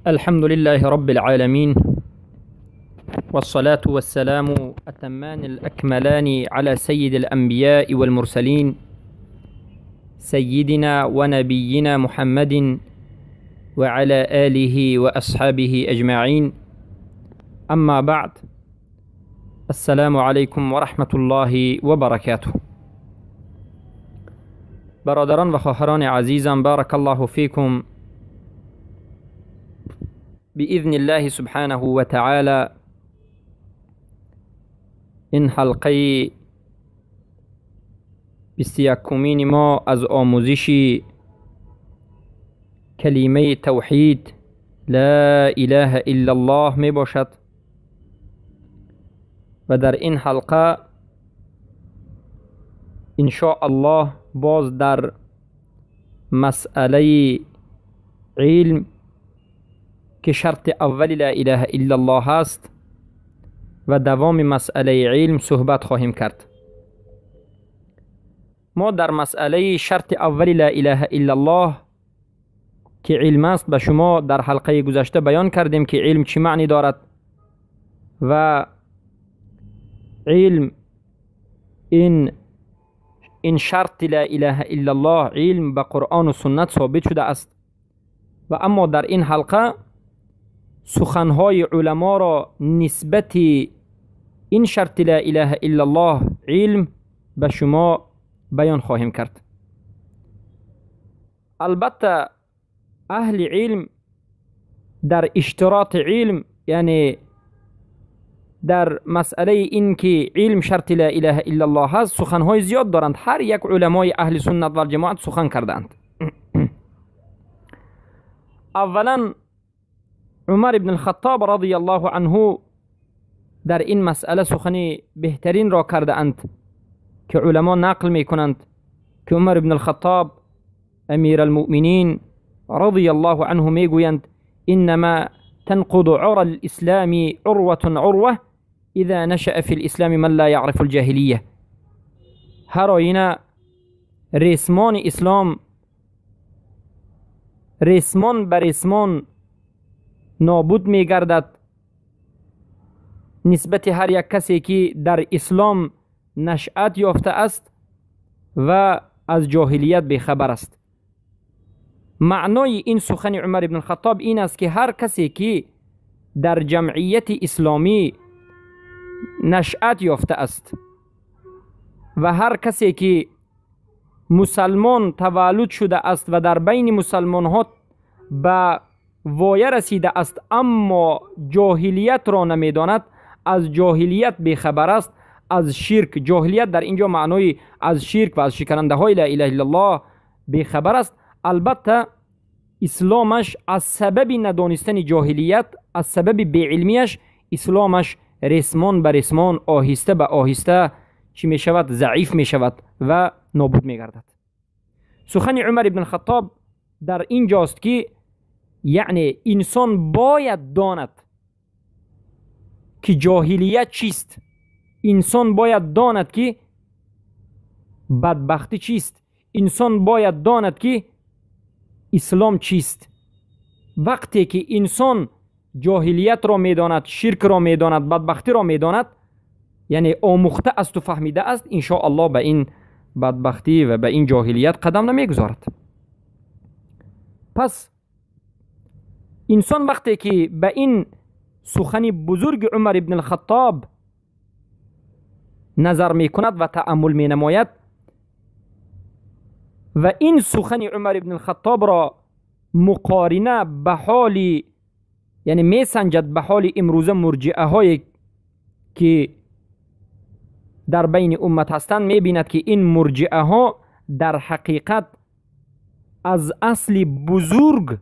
الحمد لله رب العالمين، والصلاة والسلام أتمان الأكملان على سيد الأنبياء والمرسلين، سيدنا ونبينا محمد وعلى آله وأصحابه أجمعين. أما بعد، السلام عليكم ورحمة الله وبركاته. برادران و خواهران عزیزم، بارك الله فيكم. بإذن الله سبحانه وتعالى این حلقه 21 ما از آموزش کلمه توحید لا اله الا الله می باشد و در این حلقه ان شاء الله باز در مسئله علم که شرط اول لا اله الا الله است و دوام مسئله علم صحبت خواهیم کرد. ما در مسئله شرط اول لا اله الا الله که علم است به شما در حلقه گذشته بیان کردیم که علم چی معنی دارد و علم این شرط لا اله الا الله علم به قرآن و سنت ثابت شده است. و اما در این حلقه سخنهای علما را نسبت این شرط لا اله الا الله علم به شما بیان خواهیم کرد. البته اهل علم در اشتراط علم، یعنی در مسئله این که علم شرط لا اله الا الله هست، سخنهای زیاد دارند. هر یک علمای اهل سنت و جماعت سخن کردند. اولا عمر بن الخطاب رضی الله عنه در این مسئله سخن بهترین را کرده اند که علما نقل می کنند که عمر بن الخطاب امیر المؤمنین رضی الله عنه می گویند انما تنقض عرى الاسلام عروة عروة اذا نشأ في الاسلام من لا يعرف الجاهلیه. هر آینه ریسمان اسلام ریسمان بر ریسمان نابود می گردد نسبت هر یک کسی که در اسلام نشأت یافته است و از جاهلیت بیخبر است. معنای این سخن عمر بن الخطاب این است که هر کسی که در جمعیت اسلامی نشأت یافته است و هر کسی که مسلمان تولد شده است و در بین مسلمان ها به وایه رسیده است اما جاهلیت را نمیداند، از جاهلیت بیخبر است، از شرک، جاهلیت در اینجا معنای از شرک و از شکننده های لا اله الا الله بیخبر است. البته اسلامش از سبب ندانستن جاهلیت، از سبب بیعلمیش، اسلامش ریسمان به ریسمان، آهسته به آهسته چی می شود؟ ضعیف می شود و نابود می گردد. سخن عمر بن الخطاب در اینجاست که یعنی انسان باید داند که جاهلیت چیست، انسان باید داند که بدبختی چیست، انسان باید داند که اسلام چیست. وقتی که انسان جاهلیت را میداند، شرک را میداند، بدبختی را میداند، یعنی آموخته است و فهمیده است، ان شاء الله به این بدبختی و به این جاهلیت قدم نمیگذارد. پس انسان وقتی که به این سخن بزرگ عمر ابن الخطاب نظر می کند و تأمل می نماید و این سخن عمر ابن الخطاب را مقارنه به حال، یعنی می سنجد به حال امروزه مرجئه هایی که در بین امت هستند، می بیند که این مرجئه ها در حقیقت از اصل بزرگ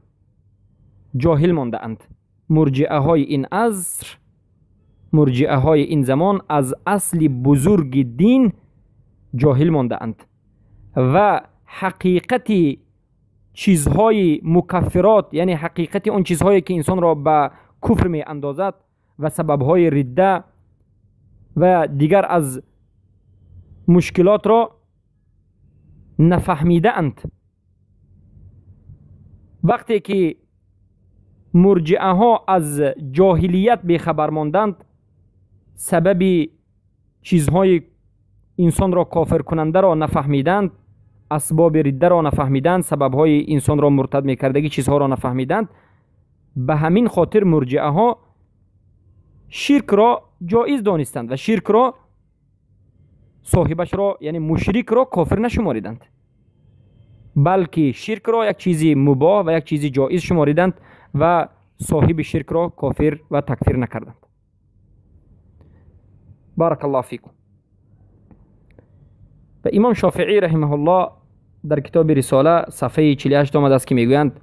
جاهل مانده اند. مرجئه های این عصر، مرجئه های این زمان از اصل بزرگ دین جاهل مانده اند و حقیقت چیزهای مکفرات، یعنی حقیقت اون چیزهایی که انسان را به کفر می اندازد و سببهای ردت و دیگر از مشکلات را نفهمیده اند. وقتی که مرجعه ها از جاهلیت بیخبر ماندند، سبب چیزهای انسان را کافر کننده را نفهمیدند، اسباب ردت را نفهمیدند، سببهای انسان را مرتد میکردگی چیزها را نفهمیدند. به همین خاطر مرجعه ها شرک را جایز دانستند و شرک را صاحبش را یعنی مشرک را کافر نشماریدند، بلکه شرک را یک چیزی مباح و یک چیزی جایز شماریدند و صاحب شرک را کافر و تکفیر نکردند. بارک الله فیکم. و امام شافعی رحمه الله در کتاب رساله صفحه 48 آمده است که میگویند: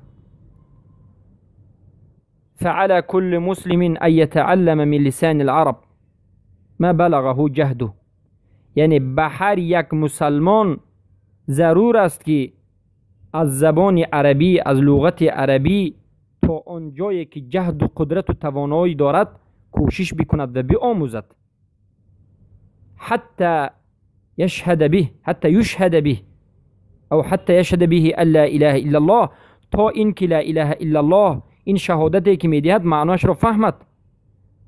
فعلى كل مسلم ان يتعلم من لسان العرب ما بلغه جهده. یعنی به هر یک مسلمان ضرور است که از زبان عربی، از لغت عربی تا آن جایی که جهد و قدرت و توانایی دارد کوشش بکند و بیاموزد. حتی یشهد به او حتی یشهد به ان لا اله الا الله، تا این که لا اله الا الله، این شهادتی که میدهد معناش را فهمد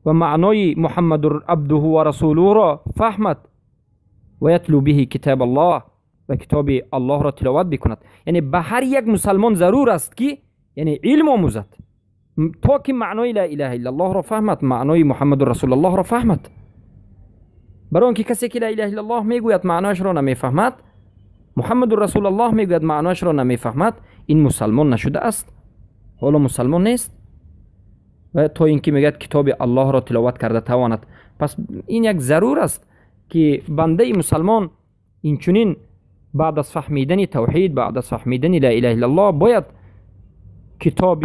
و معنای محمد عبده و رسوله را فهمد و یتلو به کتاب الله، و کتاب الله را تلاوت بکند. یعنی به هر یک مسلمان ضرور است که یعنی علم آموزد تا که معنای لا اله الا الله را فهمد، معنای محمد رسول الله را فهمد. برای آنکه کسی که لا اله الا الله میگوید معناش را نمیفهمد، محمد رسول الله میگوید معناش را نمیفهمد، این مسلمان نشده است، حالا مسلمان نیست. و تا اینکه میگه کتاب الله را تلاوت کرده تواند. پس این یک ضرور است که بنده مسلمان اینچنین بعد از فهمیدن توحید، بعد از فهمیدن لا اله الا الله، باید کتاب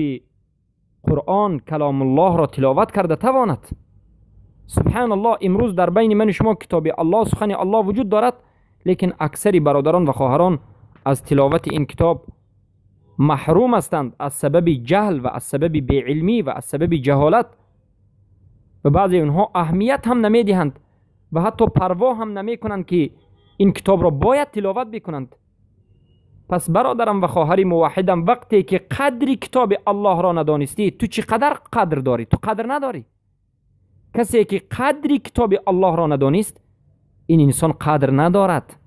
قرآن کلام الله را تلاوت کرده تواند. سبحان الله، امروز در بین من و شما کتاب الله، سخن الله وجود دارد، لیکن اکثر برادران و خواهران از تلاوت این کتاب محروم هستند از سبب جهل و از سبب بیعلمی و از سبب جهالت، و بعضی اونها اهمیت هم نمیدهند و حتی پروا هم نمی کنند که این کتاب را باید تلاوت بکنند. پس برادرم و خواهر موحدم، وقتی که قدری کتاب الله را ندانستی، تو چقدر قدر داری؟ تو قدر نداری. کسی که قدری کتاب الله را ندانست، این انسان قدر ندارد.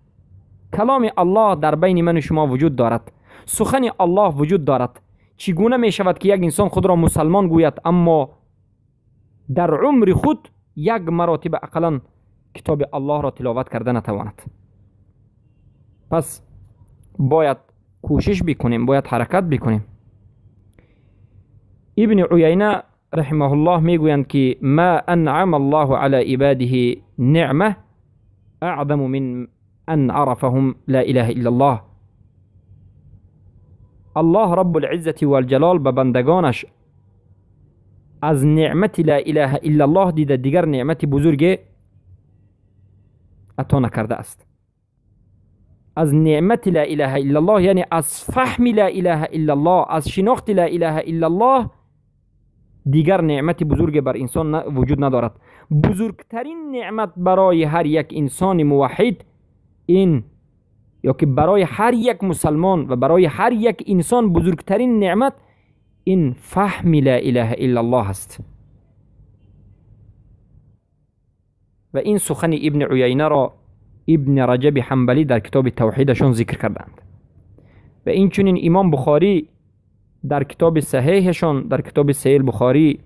کلام الله در بین من و شما وجود دارد، سخن الله وجود دارد. چگونه می شود که یک انسان خود را مسلمان گوید اما در عمر خود یک مراتب اقلا کتاب الله را تلاوت کرده نتواند؟ پس باید کوشش بکنیم، باید حرکت بکنیم. ابن عیینه رحمه الله میگویند که ما انعم الله علی عباده نعمه اعظم من ان عرفهم لا اله الا الله. الله رب العزة والجلال به بندگانش از نعمت لا اله الا الله دیده دیگر نعمت بزرگ عطا نکرده است. از نعمت لا اله الا الله یعنی از فهم لا اله الا الله، از شناخت لا اله الا الله دیگر نعمت بزرگ بر انسان وجود ندارد. بزرگترین نعمت برای هر یک انسان موحد این، یا که برای هر یک مسلمان و برای هر یک انسان بزرگترین نعمت این فهم لا اله الا الله است. و این سخن ابن عیینه را ابن رجب حنبلی در کتاب توحیدشان ذکر کردند. و این چنین امام بخاری در کتاب صحیحشان، در کتاب صحیح بخاری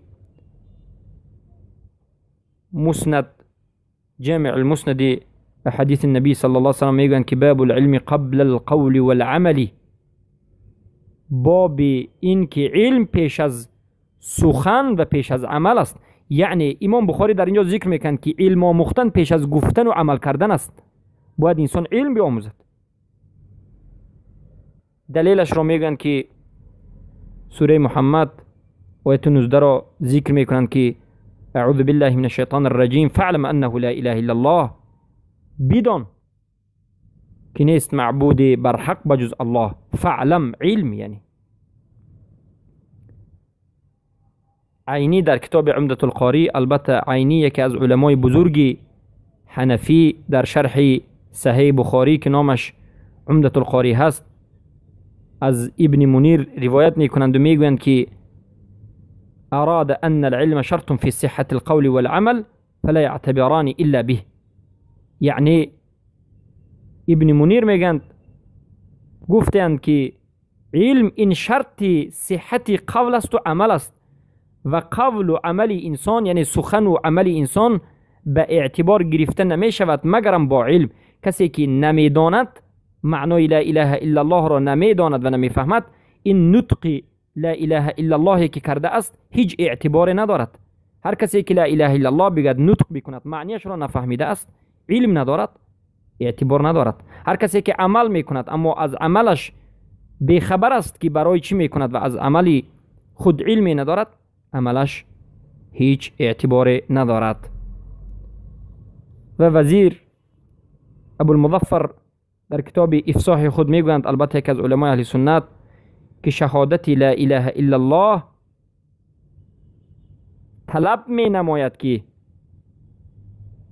مسند جامع المسند حدیث النبی صلی الله علیه و سلم میگن که باب العلم قبل القول والعمل، باب این که علم پیش از سخن و پیش از عمل است. یعنی امام بخاری در اینجا ذکر میکن که علم آموختن پیش از گفتن و عمل کردن است. باید انسان علم بیاموزد. دلیلش را میگن که سوره محمد آیت 19 را ذکر میکنند که اعوذ بالله من الشیطان الرجیم فاعلم انه لا اله الا الله، بدان که نیست معبود بر حق بجز الله. فعلم علم. یعنی عینی در کتاب عمدة القاری، البته عینی یکی از علمای بزرگی حنفی، در شرح صحیح بخاری که نامش عمدة القاری هست، از ابن منیر روایت میکنند و میگویند که أراد أن العلم شرط في صحة القول والعمل فلا يعتبران إلا به. یعنی ابن منیر میگند گفتند که علم این شرط صحت قول است و عمل است و قول و عمل انسان یعنی سخن و عمل انسان به اعتبار گرفته نمی شود مگرم با علم. کسی که نمی داند معنای لا اله الا الله را نمی داند و نمی فهمد، این نطق لا اله الا الله که کرده است هیچ اعتبار ندارد. هر کسی که لا اله الا الله بگد نطق بکند معنیش را نفهمیده است، علم ندارد، اعتبار ندارد. هر کسی که عمل میکند اما از عملش بیخبر است که برای چی میکند و از عملی خود علمی ندارد، عملش هیچ اعتبار ندارد. و وزیر ابوالمظفر در کتاب افصاح خود میگویند، البته یک از علمای اهل سنت، که شهادت لا اله الا الله طلب می نماید که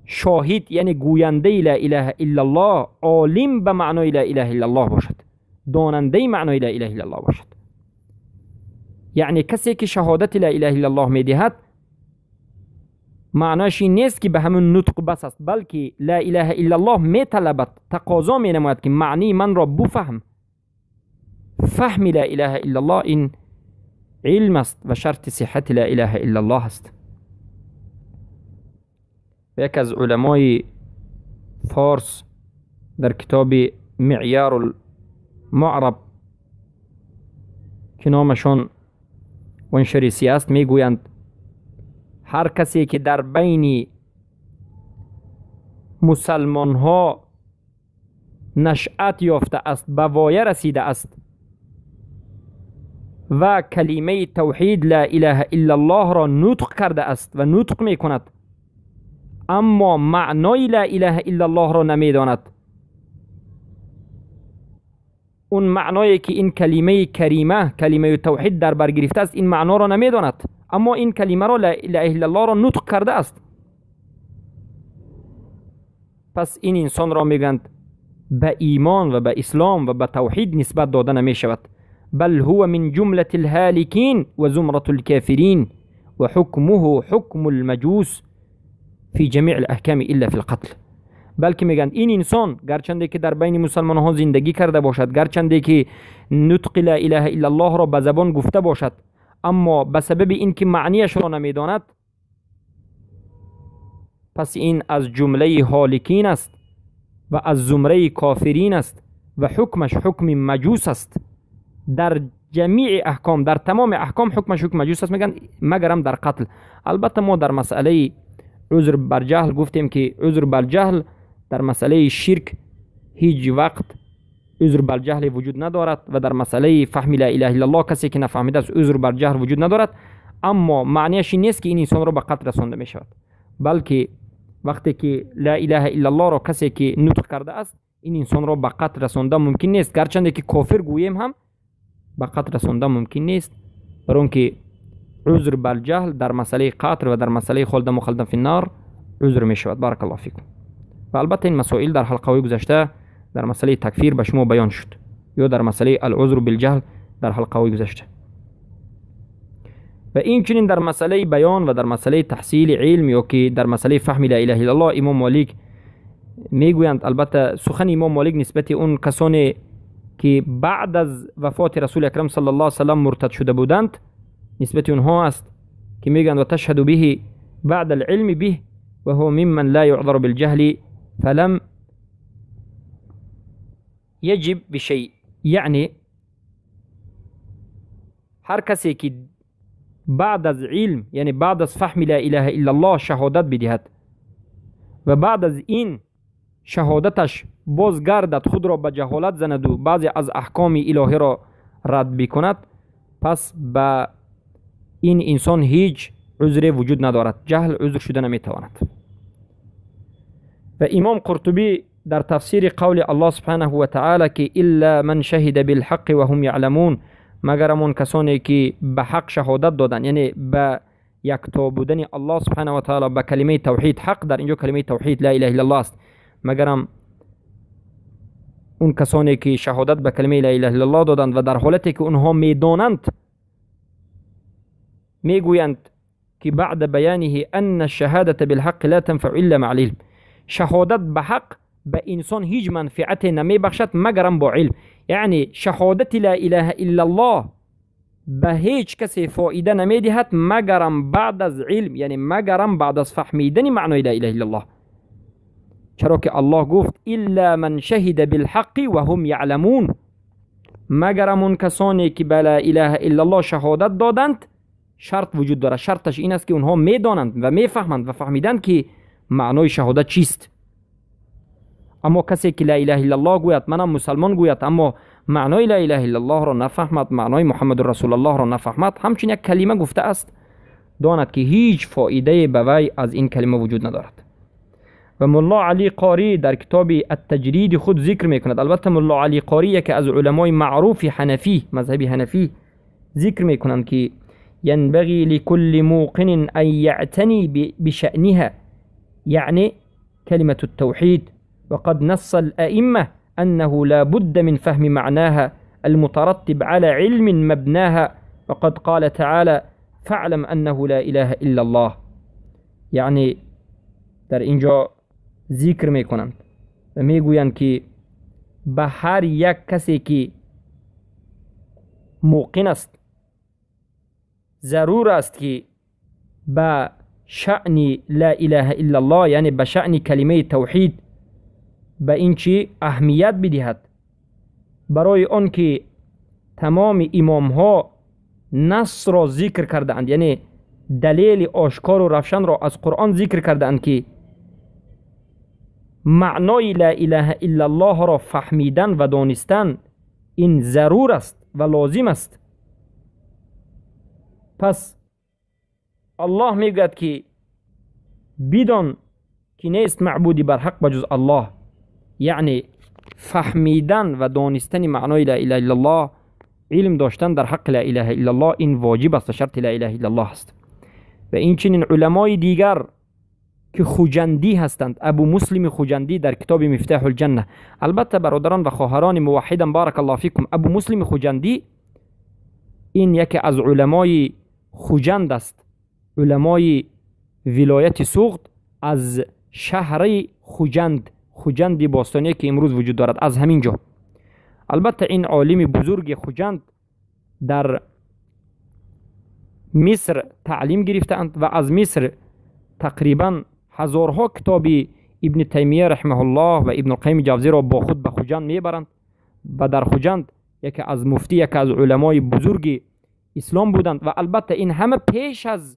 شاهد یعنی گوینده لا اله الا الله عالم به معنای لا اله الا الله باشد، داننده معنای لا اله الا الله باشد. یعنی کسی که شهادت لا اله الا الله می دهد معناش این نیست که به همون نطق بس است، بلکه لا اله الا الله می طلبد، تقاضا می نماید که معنی من را بفهم. فهم لا اله الا الله این علم است و شرط صحت لا اله الا الله است. و یک از علمای فارس در کتاب معیار المعرب که نامشان ونشریسی است میگویند هر کسی که در بین مسلمان ها نشأت یافته است، به وایه رسیده است و کلمه توحید لا اله الا الله را نطق کرده است و نطق می کند اما معنای لا اله الا الله را نمی داند، اون معنایی که این کلمه کریمه کلمه توحید در بر گرفته است این معنا را نمی داند، اما این کلمه را لا اله الا الله را نطق کرده است، پس این انسان را میگند به ایمان و به اسلام و به توحید نسبت داده نمی شود، بل هو من جملة الهالكين و زمرة الكافرين و حکمه حکم المجوس في جميع الاحکام الا في القتل. بلکه میگند این انسان گرچنده که در بین مسلمان ها زندگی کرده باشد، گرچنده که نطق لا اله الا الله را به زبان گفته باشد، اما به سبب اینکه معنیش را نمیداند پس این از جمله هالکین است و از زمره کافرین است و حکمش حکم مجوس است. در جمیع احکام، در تمام احکام حکمش حکم مجوس است، میگن مگرم در قتل. البته ما در مسئله عذر بر جهل گفتیم که عذر بر جهل در مسئله شرک هیچ وقت عذر بر جهل وجود ندارد و در مسئله فهم لا اله الا الله کسی که نفهمیده است عذر بر جهل وجود ندارد، اما معنیش این نیست که این انسان را به قتل رسانده می شود، بلکه وقتی که لا اله الا الله را کسی که نطق کرده است این انسان را به قتل رسانده ممکن نیست، گرچنده که کافر گوییم هم به قتل رسانده ممکن نیست، برای که عذر بر جهل در مسئله قتل و در مسئله خلد مخلد فی النار عذر می شود. بارک الله فیکم. و البته این مسائل در حلقه گذشته در مسئله تکفیر به شما بیان شد، یا در مسئله العذر بالجهل در حلقه گذشته، و این چنین در مسئله بیان و در مسئله تحصیل علم یا که در مسئله فهم لا اله الا الله امام مالک میگویند، البته سخن امام مالک نسبت اون کسانی که بعد از وفات رسول اکرم صلی الله علیه وسلم مرتد شده بودند نسبت اونها است که میگن و تشهد به بعد العلم به و هو ممن لا يعذر بالجهل فلم يجب بشيء. یعنی هر کسی که بعد از علم یعنی بعد از فهم لا اله الا الله شهادت بدهد و بعد از این شهادتش بازگردد خود را به جهالت زند و بعضی از احکام الهی را رد بکند، پس به این انسان هیچ عذری وجود ندارد، جهل عذر شده نمیتواند. و امام قرطبی در تفسیر قول الله سبحانه و تعالی که الا من شهد بالحق و هم یعلمون، مگر اون کسانی که به حق شهادت دادن یعنی به یکتا بودن الله سبحانه و تعالی به کلمه توحید، حق در اینجا کلمه توحید لا اله الا الله است، مگرم اون کسانی که شهادت به کلمه لا اله الا الله دادند و در حالتی که اونها میدانند میگویند که بعد بیانه ان الشهادة بالحق لا تنفع الا مع العلم، شهادت به حق به انسان هیچ منفعت نمی بخشد مگرم با علم. یعنی شهادت لا اله الا الله به هیچ کسی فایده نمی دهد مگرم بعد از علم، یعنی مگرم بعد از فهمیدن معنای لا اله الا الله. چرا که الله گفت الا من شهد بالحق و هم یعلمون، مگرم اون کسانی که به لا اله الا الله شهادت دادند. شرط وجود داره، شرطش این است که اونها میدانند و میفهمند و فهمیدند که معنای شهادت چیست. اما کسی که لا اله الا الله گوید، منم مسلمان گوید، اما معنای لا اله الا الله را نفهمد، معنای محمد رسول الله را نفهمد، همچنین یک کلمه گفته است، داند که هیچ فایده به وی از این کلمه وجود ندارد. و ملا علی قاری در کتاب التجرید خود ذکر میکند. البته ملا علی قاری یکی از علمای معروف حنفی، مذهب حنفی، ذکر میکنند که ينبغي لكل موقن أن يعتني بشأنها، يعني كلمة التوحيد، وقد نص الأئمة أنه لا بد من فهم معناها المترتب على علم مبناها، وقد قال تعالى فاعلم أنه لا إله إلا الله. يعني در اینجا ذکر میکنند و میگویند که به هر یک کسی که موقن است ضرور است که به شأن لا اله الا الله، یعنی به شأن کلمه توحید، به این چی اهمیت بدهد، برای آن که تمام امام ها نص را ذکر کرده اند، یعنی دلیل آشکار و روشن را از قرآن ذکر کرده اند که معنای لا اله الا الله را فهمیدن و دانستن این ضرور است و لازم است. پس الله میگوید که بدان که نیست معبودی بر حق بجز الله، یعنی فهمیدن و دانستن معنای لا اله الا الله، علم داشتن در حق لا اله الا الله، این واجب است و شرط لا اله الا الله است. و این چنین علمای دیگر که خوجندی هستند، ابو مسلم خوجندی در کتاب مفتاح الجنه، البته برادران و خواهران موحدم بارک الله فیکم، ابو مسلم خوجندی این یکی از علمای خوجند است، علمای ولایت سوغد از شهر خوجند باستانی که امروز وجود دارد، از همین جا. البته این عالم بزرگ خوجند در مصر تعلیم گرفتند و از مصر تقریبا هزارها کتاب ابن تیمیه رحمه الله و ابن القیم جوزی را با خود به خوجند میبرند و در خوجند یکی از مفتی، یکی از علمای بزرگ اسلام بودند. و البته این همه پیش از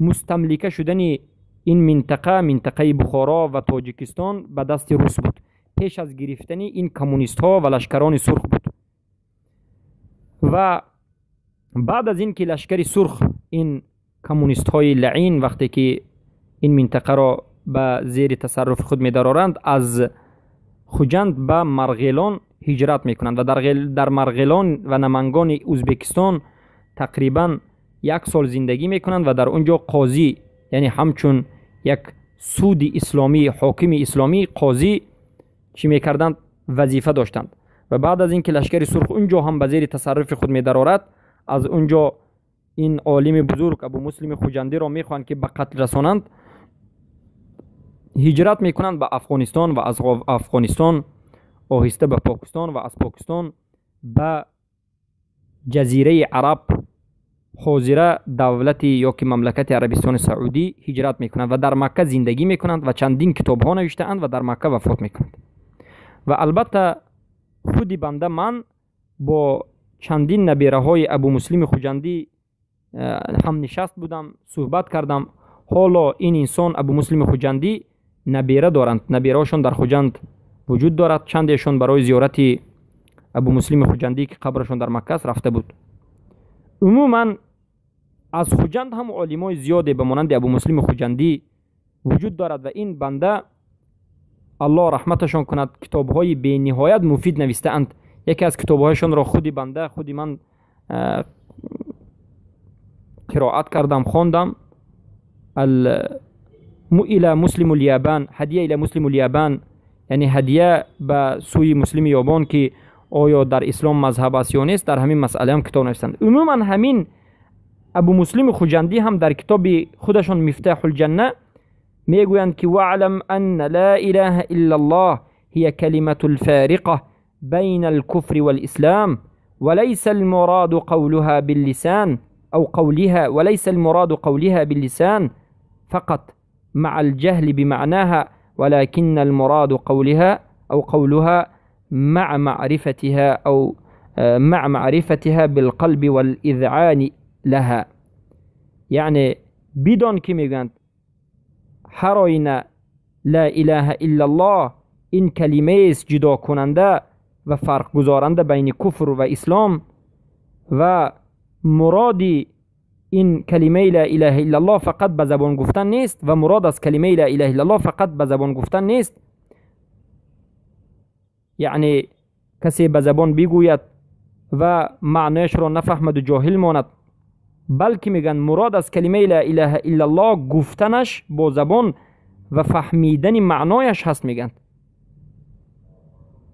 مستملکه شدن این منطقه بخارا و تاجیکستان به دست روس بود، پیش از گرفتن این کمونیست ها و لشکران سرخ بود. و بعد از این که لشکر سرخ، این کمونیست های لعین، وقتی که این منطقه را به زیر تصرف خود می‌دارند، از خوجند به مرغیلان هجرت میکنند و در مرغیلان و نمنگان ازبکستان تقریبا 1 سال زندگی میکنند و در اونجا قاضی، یعنی همچون یک سود اسلامی، حاکم اسلامی، قاضی چی میکردند، وظیفه داشتند. و بعد از اینکه لشکر سرخ اونجا هم به زیر تصرف خود می‌دارد، از اونجا این عالم بزرگ ابو مسلم خوجندی را میخوان که به قتل رسانند، هجرت میکنند به افغانستان و از افغانستان آهسته به پاکستان و از پاکستان به جزیره عرب حاضره دولت یا که مملکت عربستان سعودی هجرت میکنند و در مکه زندگی میکنند و چندین کتاب ها نوشته اند و در مکه وفات میکنند. و البته خودی بنده من با چندین نبیره های ابو مسلم خوجندی هم نشست بودم، صحبت کردم. حالا این انسان ابو مسلم خوجندی نبیره دارند، نبیره هاشون در خوجند وجود دارد، چندشون برای زیارت ابو مسلم خوجندی که قبرشون در مکه است رفته بود. عموما از خوجند هم علمای زیاده به مانند ابو مسلم خوجندی وجود دارد و این بنده الله رحمتشان کند کتاب‌های بی نهایت مفید نوشته اند. یکی از کتاب‌هایشان را خودی من قرائت کردم، خواندم، الى مسلم الیابان، هدیه الى مسلم الیابان، یعنی هدیه به سوی مسلم یابان که آیا در اسلام مذهب است یا نیست، در همین مسئله هم کتاب نوشتند. عموما همین ابو مسلم خوجندی هم در کتاب خودشان مفتاح الجنه میگویند که واعلم ان لا اله الا الله هي كلمة الفارقة بين الكفر والإسلام وليس المراد قولها باللسان أو قولها وليس المراد قولها باللسان فقط مع الجهل بمعناها ولكن المراد قولها أو قولها مع معرفتها أو مع معرفتها بالقلب والإذعان لها. يعني بدون كميغان حرينا لا إله إلا الله این کلمه است جدا کننده و فرق گذارنده بین کفر و اسلام و مرادی این کلمه لا اله الا الله فقط به زبان گفتن نیست و مراد از کلمه لا اله الا الله فقط به زبان گفتن نیست. یعنی کسی به زبان بگوید و معنیش را نفهمد و جاهل ماند، بلکه میگن مراد از کلمه لا اله الا الله گفتنش با زبان و فهمیدن معنایش هست. میگن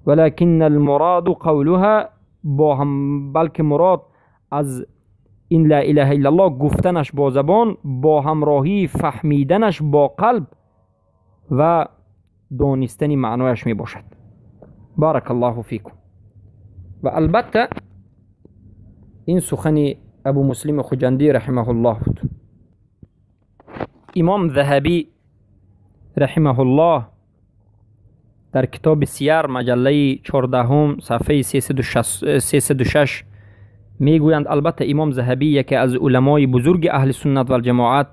ولكن المراد قولها با هم، بلکه مراد از این لا اله الا الله گفتنش با زبان با همراهی فهمیدنش با قلب و دانستن معنایش می باشد. بارک الله فیکم. و البته این سخن ابو مسلم خوجندی رحمه الله بود. امام ذهبی رحمه الله در کتاب سیر مجله 14 صفحه 306 میگویند البته امام ذهبی یکی از علمای بزرگ اهل سنت و الجماعت،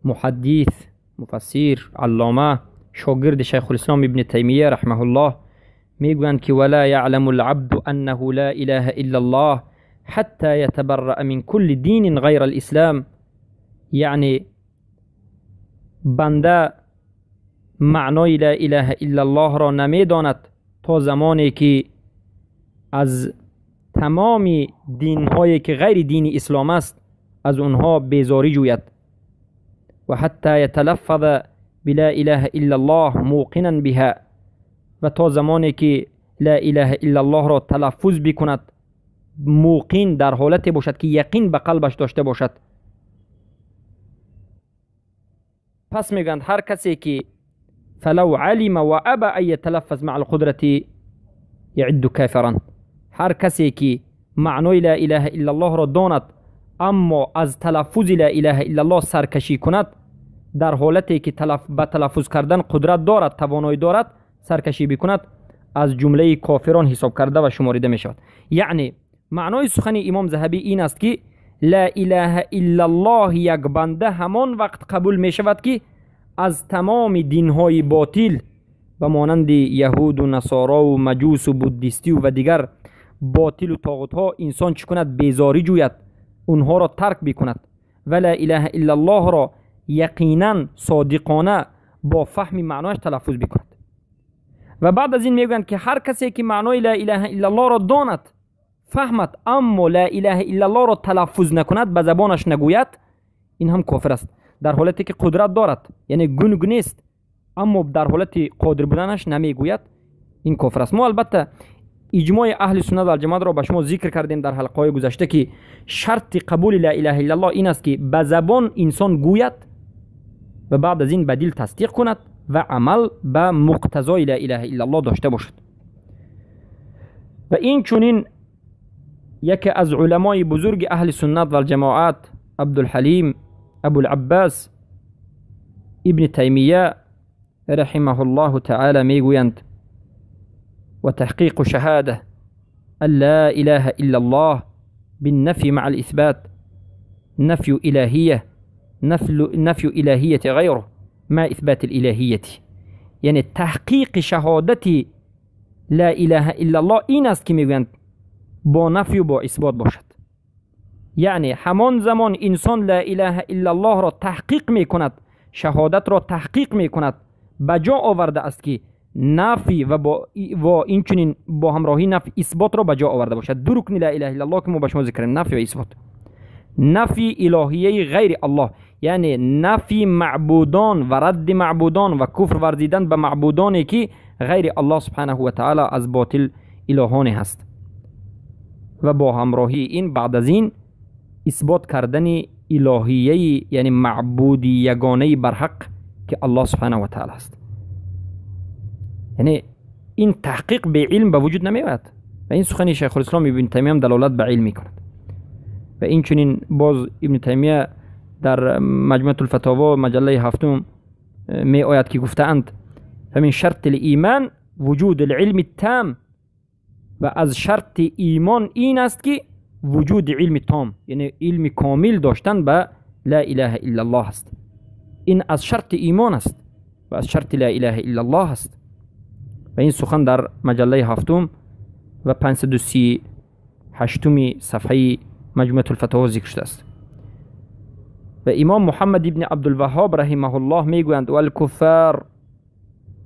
محدث، مفسر، علامه، شاگرد شیخ الاسلام ابن تیمیه رحمه الله، میگویند که ولا يعلم العبد انه لا اله الا الله حتى يتبرأ من كل دين غير الاسلام. یعنی بنده معنای لا اله الا الله را نمیداند تا زمانی که از تمام دین هایی که غیر دین اسلام است از اونها بیزاری جوید و حتی یتلفظ بلا اله الا الله موقنا بها، و تا زمانی که لا اله الا الله را تلفظ بکند موقن در حالت باشد که یقین به قلبش داشته باشد. پس میگند هر کسی که فلو علم و ابى ان يتلفظ مع القدرة يعد كافرا، هر کسی که معنای لا اله الا الله را داند اما از تلفظ لا اله الا الله سرکشی کند، در حالتی که به تلفظ کردن قدرت دارد، توانایی دارد، سرکشی بکند، از جمله کافران حساب کرده و شماریده می شود. یعنی معنای سخن امام ذهبی این است که لا اله الا الله یک بنده همان وقت قبول می شود که از تمام دینهای باطل به مانند یهود و نصارا و مجوس و بودیستی و دیگر باطل و طاغوت ها انسان چی کند؟ بیزاری جوید، اونها را ترک بکند و لا اله الا الله را یقینا صادقانه با فهم معنایش تلفظ بکند. و بعد از این میگویند که هر کسی که معنای لا اله الا الله را داند، فهمد، اما لا اله الا الله را تلفظ نکند، به زبانش نگوید، این هم کافر است. در حالتی که قدرت دارد، یعنی گنگ نیست، اما در حالت قادر بودنش نمیگوید، این کافر است. ما البته اجماع اهل سنت و الجماعت را به شما ذکر کردیم در حلقه های گذشته که شرط قبول لا اله الا الله این است که به زبان انسان گوید و بعد از این به دل تصدیق کند و عمل به مقتضای لا اله الا الله داشته باشد. و این چونین یکی از علمای بزرگ اهل سنت و الجماعت عبدالحلیم ابو العباس ابن تیمیه رحمه الله تعالی میگویند و تحقیق شهاده ان لا اله الا الله بالنفي مع الاثبات نفي الهیه نفي الهیه غیره مع اثبات الالهیه. یعنی تحقیق شهادت لا اله الا الله این است که میگویند با نفی و با اثبات باشد. یعنی همان زمان انسان لا اله الا الله را تحقیق میکند، شهادت را تحقیق میکند، بجا آورده است که نفی و این چنین با همراهی نفی اثبات را بجا آورده باشد. دو رکن لا اله الا الله که ما به شما ذکر کردیم، نفی و اثبات. نفی الهیه غیر الله، یعنی نفی معبودان و رد معبودان و کفر ورزیدن به معبودانی که غیر الله سبحانه و تعالی از باطل الهانی هست. و با همراهی این بعد از این اثبات کردن الهیه، یعنی معبودی یگانه برحق که الله سبحانه و تعالی است. یعنی این تحقیق به علم به وجود نمیاد و این سخن شیخ الاسلام ابن تیمیه هم دلالت به علم میکند. و این چنین باز ابن تیمیه در مجموعه الفتاوا مجله هفتم می آید که گفتند همین شرط الایمان وجود العلم التام، و از شرط ایمان این است که وجود علم تام، یعنی علم کامل داشتن به لا اله الا الله است. این از شرط ایمان است و از شرط لا اله الا الله است. و این سخن در مجله هفتم و 538 صفحه مجموعه الفتاوا ذکر شده است. و امام محمد ابن عبدالوهاب رحمه الله میگویند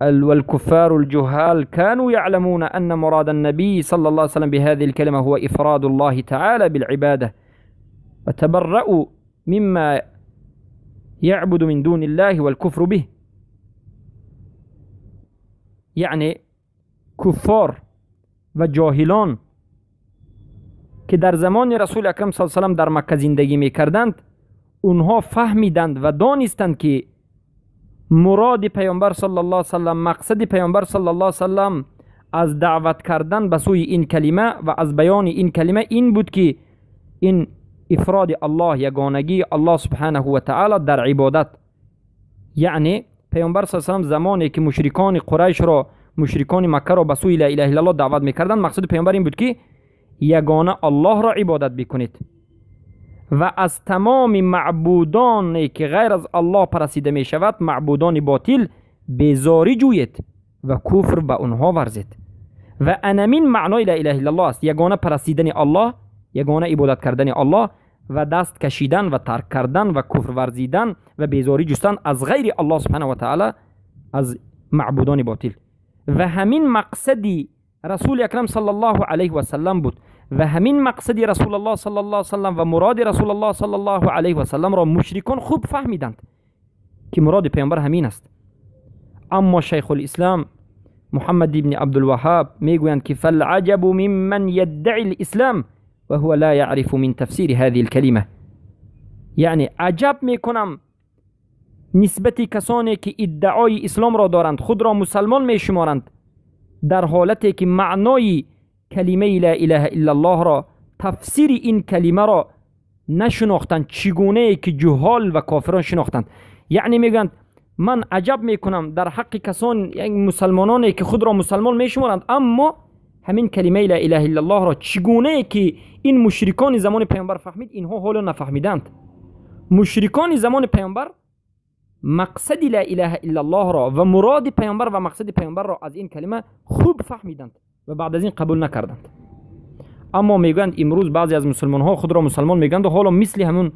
والكفار الجهال كانوا يعلمون أن مراد النبي صلى الله عليه وسلم بهذه الكلمة هو إفراد الله تعالى بالعبادة، وتبرأوا مما يعبد من دون الله والكفر به. يعني کفار و جاهلان که در زمان رسول اکرم صلی الله علیه و سلم در مکه زندگی میکردند، اونها فهمیدند و دانستند که مراد پیامبر صلی الله علیه و سلم، مقصد پیامبر صلی الله علیه و سلم از دعوت کردن به سوی این کلمه و از بیان این کلمه این بود که این افراد الله، یگانگی الله سبحانه و تعالی در عبادت. یعنی پیامبر صلی الله علیه و سلم زمانی که مشرکان قریش را، مشرکان مکه را به سوی لا اله الا الله دعوت میکردند، مقصد پیامبر این بود که یگانه الله را عبادت بکنید و از تمام معبودانی که غیر از الله پرستیده می شود، معبودان باطل، بیزاری جوید و کفر به اونها ورزید. و انمین معنای لا اله الا الله است، یگانه پرستیدن الله، یگانه عبادت کردن الله و دست کشیدن و ترک کردن و کفر ورزیدن و بیزاری جستن از غیر الله سبحانه و تعالی، از معبودان باطل. و همین مقصدی رسول اکرم صلی الله علیه و سلم بود و همین مقصدی رسول الله صلی الله علیه و سلم و مراد رسول الله صلی الله علیه و سلم را مشرکان خوب فهمیدند که مراد پیامبر همین است. اما شیخ الاسلام محمد ابن عبدالوهاب میگویند که فالعجب ممن يدعي الاسلام و هو لا يعرف من تفسیر هذه الكلمه. یعنی عجب میکنم نسبت کسانی که ادعای اسلام را دارند، خود را مسلمان میشمارند، در حالتی که معنای کلمه لا اله الا الله را، تفسیر این کلمه را نشناختند، چگونه که جهال و کافران شناختند. یعنی میگن من عجب میکنم در حق کسان، یعنی مسلمانانی که خود را مسلمان میشمارند، اما همین کلمه لا اله الا الله را چگونه که این مشرکان زمان پیامبر فهمید، اینها حالا نفهمیدند. مشرکان زمان پیامبر مقصد لا اله الا الله را و مراد پیامبر و مقصد پیامبر را از این کلمه خوب فهمیدند و بعد از این قبول نکردند. اما میگویند امروز بعضی از مسلمان ها خود را مسلمان میگند و حالا مثل همون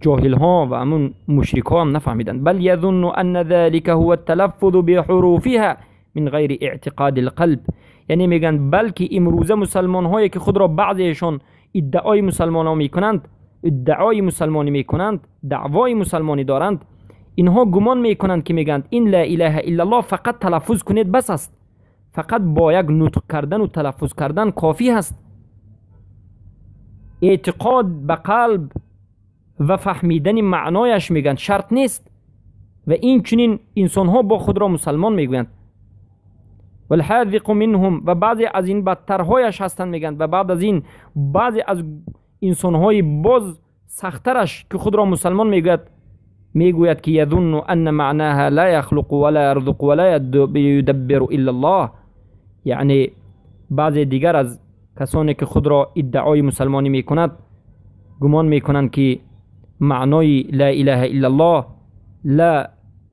جاهل ها و همون مشرک ها هم نفهمیدند. بل یظن ان ذلك هو التلفظ بحروفها من غیر اعتقاد القلب. یعنی میگن بلکه امروزه مسلمان هایی که خود را بعضیشان ادعای مسلمان میکنند، ادعای مسلمانی میکنند، دعوای مسلمانی دارند، اینها گمان میکنند که میگند این لا اله الا الله فقط تلفظ کنید بس است، فقط با یک نطق کردن و تلفظ کردن کافی هست. اعتقاد به قلب و فهمیدن معنایش میگن شرط نیست. و این چنین انسان ها با خود را مسلمان میگویند. والحاذق منهم، و بعضی از این بدترهایش هستند میگن، و بعد از این بعضی از انسان های باز سخترش که خود را مسلمان میگوید که یظن ان معناها لا يخلق ولا يرزق ولا يدبر الا الله. یعنی بعضی دیگر از کسانی که خود را ادعای مسلمانی میکند گمان میکنند که معنای لا اله الا الله لا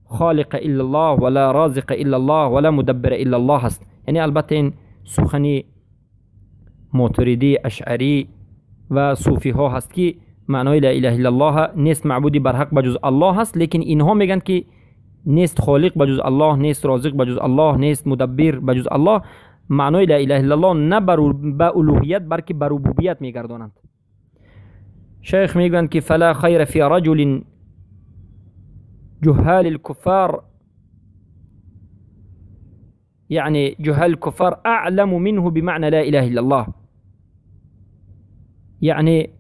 خالق الا الله ولا رازق الا الله ولا مدبر الا الله است. یعنی البته این سخنی ماتریدی، اشعری و صوفی ها هست که معنای لا اله الا الله نیست معبودی برحق بجز الله هست، لیکن اینها میگن که نیست خالق بجز الله، نیست رازق بجز الله، نیست مدبر بجز الله. معنای لا اله الا الله نه به الوهیت بلکه به ربوبیت میگردانند. شیخ میگن که فلا خیر فی رجل جهال الكفار، يعني جهال الكفار أعلم منه بمعنى لا إله إلا الله. يعني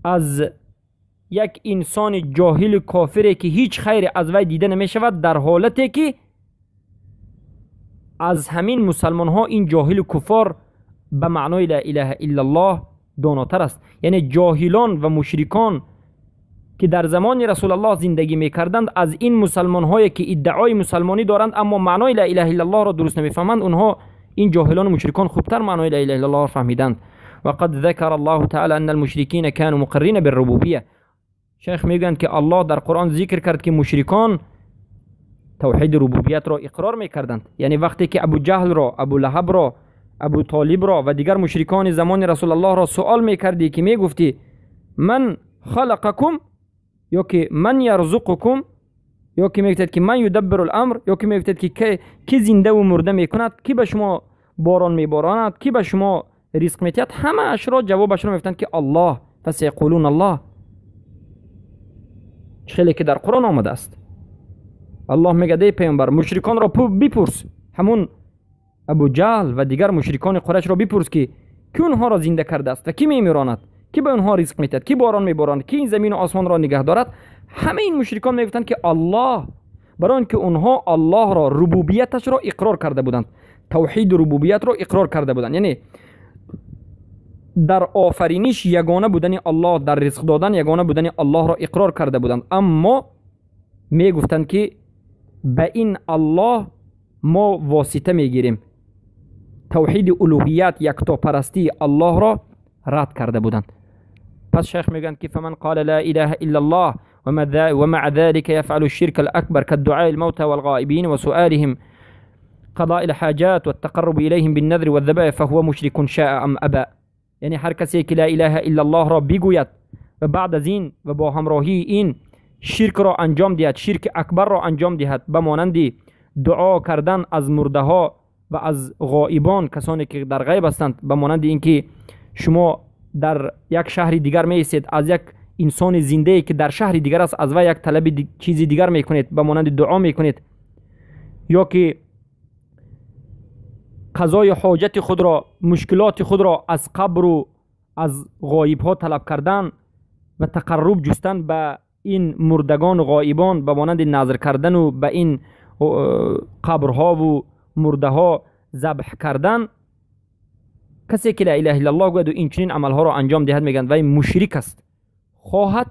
از یک انسان جاهل کافری که هیچ خیر از وی دیده نمی شود، در حالتی که از همین مسلمان ها این جاهل کفار به معنای لا اله الا الله داناتر است. یعنی جاهلان و مشرکان که در زمان رسول الله زندگی میکردند، از این مسلمان هایی که ادعای مسلمانی دارند اما معنای لا اله الا الله را درست نمیفهمند، اونها این جاهلان و مشرکان خوبتر معنای لا اله الا الله را فهمیدند. وقد ذكر الله تعالى ان المشركين كانوا مقرين بالربوبيه. شیخ میگویند که الله در قرآن ذکر کرد که مشرکان توحید ربوبیت را اقرار میکردند. یعنی وقتی که ابو جهل را، ابو لهب را، ابو طالب را و دیگر مشرکان زمان رسول الله را سوال میکردی که میگفتی من خلقکم، یا که من یرزقکم، یا که میگفتید که من یدبر الامر، یا که میگفتید که کی زنده و مرده میکند، کی به شما باران میباراند، کی به شما رزق میتید، همه اش را جوابش را میگفتند که الله. فسیقولون الله. خیلی که در قرآن آمده است. الله میگه ای پیامبر مشرکان را بپرس، همون ابو جهل و دیگر مشرکان قریش را بپرس که کی اونها را زنده کرده است و کی میمیراند، کی به اونها رزق میتد، کی باران میباراند، کی این زمین و آسمان را نگه دارد. همه این مشرکان میگفتند که الله، برای اینکه اونها الله را ربوبیتش را اقرار کرده بودند، توحید ربوبیت را اقرار کرده بودند. یعنی در آفرینش یگانه بودن الله، در رزق دادن یگانه بودن الله را اقرار کرده بودند، اما میگفتند که به این الله ما واسطه میگیریم. توحید الوهیت، یکتا پرستی الله را رد کرده بودند. پس شیخ میگن که فمن قال لا اله الا الله ومع ذلك يفعل الشرك الأكبر كالدعاء الموتى والغائبين وسؤالهم قضاء الحاجات والتقرب إليهم بالنذر والذبائح فهو مشرك شاء أم أبى. یعنی هر کسی که لا اله الا الله را بگوید و بعد از این و با همراهی این شرک را انجام دهد، شرک اکبر را انجام دهد، به مانند دعا کردن از مرده ها و از غائبان، کسانی که در غیب هستند، به مانند اینکه شما در یک شهر دیگر میایستید، از یک انسان زنده که در شهر دیگر است از وی یک طلب چیزی دیگر میکنید، به مانند دعا میکنید، یا که قضای حاجت خود را، مشکلات خود را از قبر و از غایب ها طلب کردن و تقرب جستن به این مردگان و غایبان، به مانند نظر کردن و به این قبرها و مرده ها ذبح کردن. کسی که لا اله الا الله گوید و این چنین عملها را انجام دهد، میگن وی مشرک است، خواهد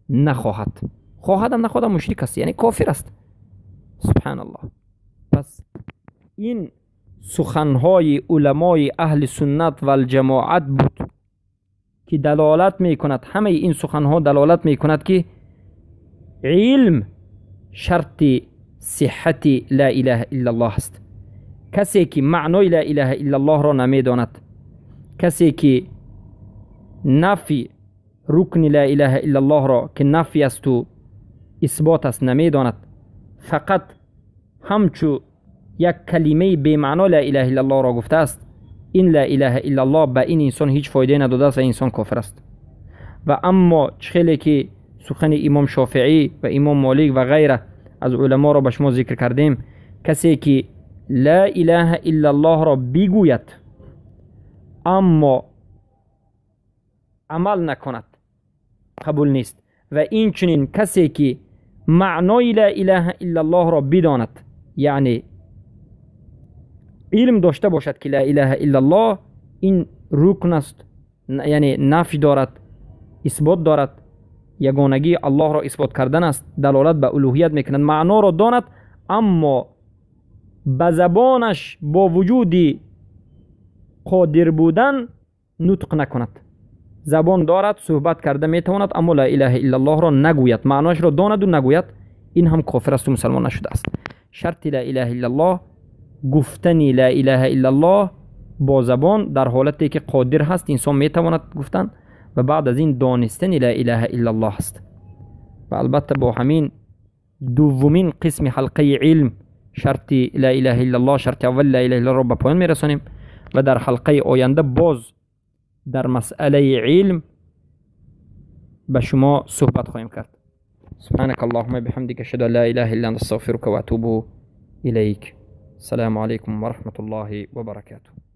نخواهد، خواهد هم نخواهد مشرک است، یعنی کافر است. سبحان الله. پس این سخنهای علمای اهل سنت و الجماعت بود که دلالت میکند، همه این سخنها دلالت میکند که علم شرط صحت لا اله الا الله است. کسی که معنای لا اله الا الله را نمیداند، کسی که نفی رکن لا اله الا الله را که نفی است و اثبات است نمیداند، فقط همچو یک کلمه به معنا لا اله الا الله را گفته است، این لا اله الا الله به این انسان هیچ فایده نداده است و انسان کافر است. و اما خیلی که سخن امام شافعی و امام مالک و غیره از علما را به شما ذکر کردیم، کسی که لا اله الا الله را بگوید اما عمل نکند قبول نیست. و این چنین کسی که معنای لا اله الا الله را بداند، یعنی علم داشته باشد که لا اله الا الله این رکن است، یعنی نفی دارد، اثبات دارد، یگانگی الله را اثبات کردن است، دلالت به الوهیت میکند، معنا را داند، اما به زبانش با وجود قادر بودن نطق نکند. زبان دارد، صحبت کرده میتواند، اما لا اله الا الله را نگوید، معناش را داند و نگوید، این هم کافر است و مسلمان نشده است. شرط لا اله الا الله گفتنی لا اله الا الله با زبان در حالتی که قادر هست انسان میتواند گفتن، و بعد از این دانستن لا اله الا الله است. و البته با همین دومین قسم حلقه علم، شرط لا اله الا الله، شرط اول لا اله الا الله را به پایان میرسانیم و در حلقه آینده باز در مسئله علم به شما صحبت خواهیم کرد. سبحانك اللهم بحمدك اشهد ان لا اله الا انت استغفرك واتوب اليك. السلام عليكم ورحمة الله وبركاته.